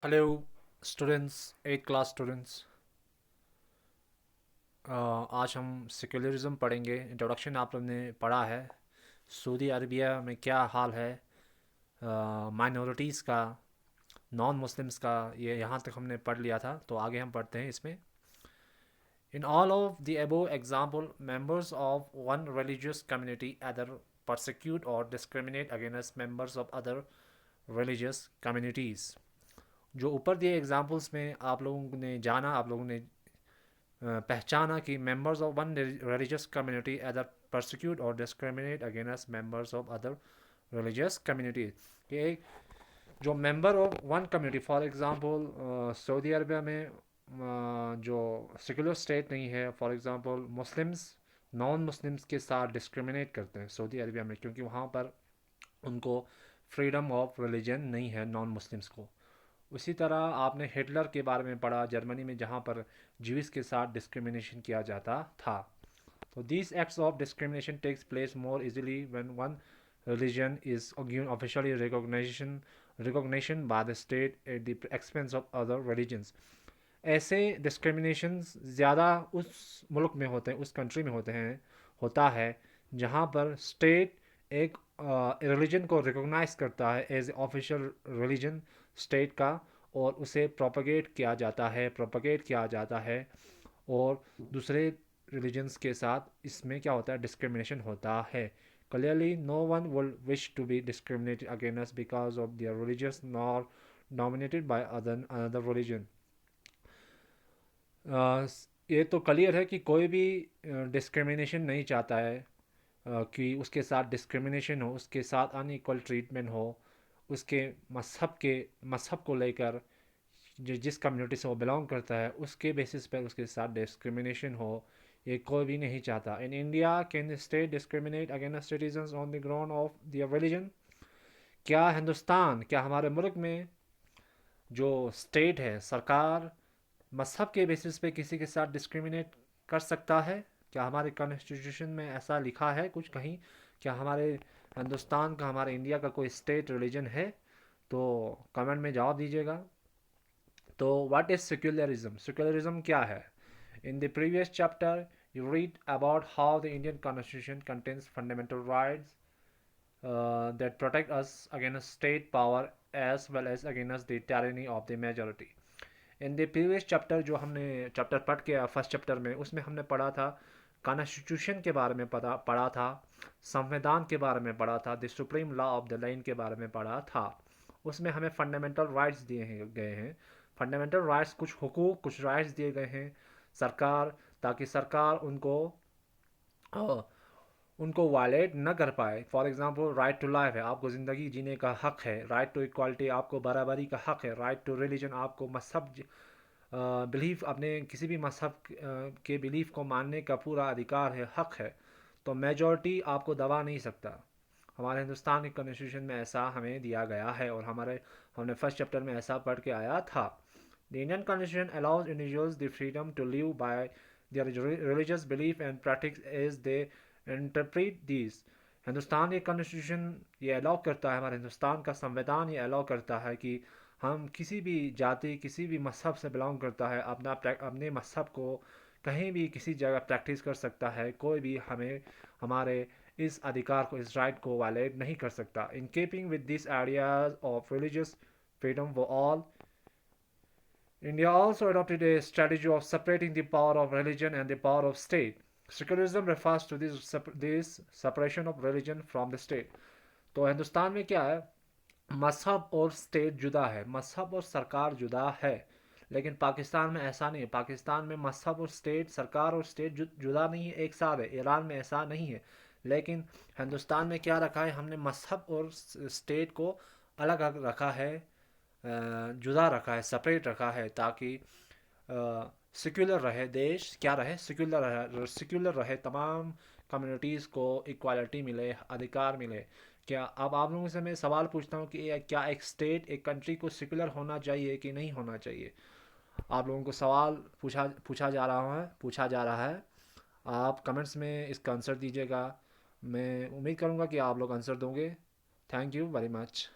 Hello students, 8 class students. आज हम secularism पढ़ेंगे। इंट्रोडक्शन आप लोगों ने पढ़ा है। सऊदी अरबिया में क्या हाल है माइनॉरिटीज़ का, नॉन मुस्लिम्स का, ये यहाँ तक हमने पढ़ लिया था। तो आगे हम पढ़ते हैं इसमें। In all of the above example members of one religious community either persecute or discriminate against members of other religious communities। जो ऊपर दिए एग्जाम्पल्स में आप लोगों ने जाना, आप लोगों ने पहचाना कि members of one religious community either persecute or discriminate against members of other religious communities। कि एक जो member of one community, for example Saudi Arabia में जो सेकुलर स्टेट नहीं है, for example Muslims non Muslims के साथ डिस्क्रिमिनेट करते हैं सऊदी अरबिया में, क्योंकि वहाँ पर उनको फ्रीडम ऑफ रिलीजन नहीं है नॉन मुस्लिम्स को। उसी तरह आपने हिटलर के बारे में पढ़ा, जर्मनी में, जहाँ पर ज्यूस के साथ डिस्क्रिमिनेशन किया जाता था। तो these acts of discrimination takes place more easily when one religion is given officially recognition by the state at the expense of other religions। ऐसे डिस्क्रिमिनेशंस ज़्यादा उस मुल्क में होते हैं, उस कंट्री में होता है जहाँ पर स्टेट एक रिलीजन को रिकॉग्नाइज करता है एज ऑफिशियल रिलीजन स्टेट का, और उसे प्रोपगेट किया जाता है। और दूसरे रिलीजन्स के साथ इसमें क्या होता है, डिस्क्रिमिनेशन होता है। Clearly no one will wish to be discriminated against because of their religious nor dominated by other religion. ये तो क्लियर है कि कोई भी डिस्क्रिमिनेशन नहीं चाहता है कि उसके साथ डिस्क्रिमिनेशन हो, उसके साथ अनइक्वल ट्रीटमेंट हो, उसके मज़हब को लेकर, जिस कम्युनिटी से वो बिलोंग करता है उसके बेसिस पर उसके साथ डिस्क्रिमिनेशन हो, ये कोई भी नहीं चाहता। In India can state discriminate against citizens on the ground of their religion. क्या हमारे मुल्क में जो स्टेट है, सरकार, मज़हब के बेसिस पे किसी के साथ डिस्क्रिमिनेट कर सकता है? क्या हमारे कॉन्स्टिट्यूशन में ऐसा लिखा है कुछ कहीं? क्या हमारे हिंदुस्तान का, हमारे इंडिया का कोई स्टेट रिलीजन है? तो कमेंट में जवाब दीजिएगा। तो व्हाट इज सेक्युलरिज्म? सेक्युलरिज्म क्या है? In the previous chapter you read about how the Indian Constitution contains fundamental rights that protect us against state power as well as against the tyranny of the majority। In the previous chapter, जो हमने chapter पढ़ के first chapter में, उसमें हमने पढ़ा था constitution के बारे में, पढ़ा था संविधान के बारे में, पढ़ा था the supreme law of the land के बारे में पढ़ा था। उसमें हमें फंडामेंटल राइट्स गए हैं। फंडामेंटल राइट्स, कुछ हुकूक, कुछ राइट्स दिए गए हैं सरकार, ताकि सरकार उनको वायलेट न कर पाए। For example right to life है, आपको ज़िंदगी जीने का हक है। राइट टू इक्वालिटी, आपको बराबरी का हक है। राइट टू रिलीजन, आपको मजहब बिलीफ, अपने किसी भी मजहब के बिलीफ को मानने का पूरा अधिकार है, हक है। तो मेजॉरिटी आपको दबा नहीं सकता। हमारे हिंदुस्तान के कॉन्स्टिट्यूशन में ऐसा हमें दिया गया है, और हमने फर्स्ट चैप्टर में ऐसा पढ़ के आया था। The Indian constitution allows individuals the freedom to live by their religious belief and practice as they interpret these। Hindustan के कॉन्स्टिट्यूशन ये अलाउ करता है, हमारे हिंदुस्तान का संविधान ये अलाउ करता है कि हम किसी भी जाति, किसी भी मजहब से बिलोंग करता है, अपने मजहब को कहीं भी किसी जगह प्रैक्टिस कर सकता है। कोई भी हमारे इस अधिकार को, इस राइट को वायलेट नहीं कर सकता। In keeping with this ideas of religious freedom for all, India also adopted a strategy of separating the power of religion and the power of state। Secularism refers to this separation of religion from the state। तो हिंदुस्तान में क्या है, मजहब और state जुदा है, मजहब और सरकार जुदा है। लेकिन पाकिस्तान में ऐसा नहीं है। पाकिस्तान में मजहब और स्टेट, सरकार और स्टेट जुदा नहीं है, एक साथ है। ईरान में ऐसा नहीं है। लेकिन हिंदुस्तान में क्या रखा है हमने, मजहब और स्टेट को अलग रखा है, जुदा रखा है, सेपरेट रखा है, ताकि सेक्युलर रहे देश, क्या रहे, सेक्युलर रहे, तमाम कम्युनिटीज़ को इक्वालिटी मिले, अधिकार मिले। क्या अब आप लोगों से मैं सवाल पूछता हूँ कि क्या एक स्टेट, एक कंट्री को सेक्युलर होना चाहिए कि नहीं होना चाहिए? आप लोगों को सवाल पूछा जा रहा है। आप कमेंट्स में इसका आंसर दीजिएगा। मैं उम्मीद करूँगा कि आप लोग आंसर दोगे। Thank you very much.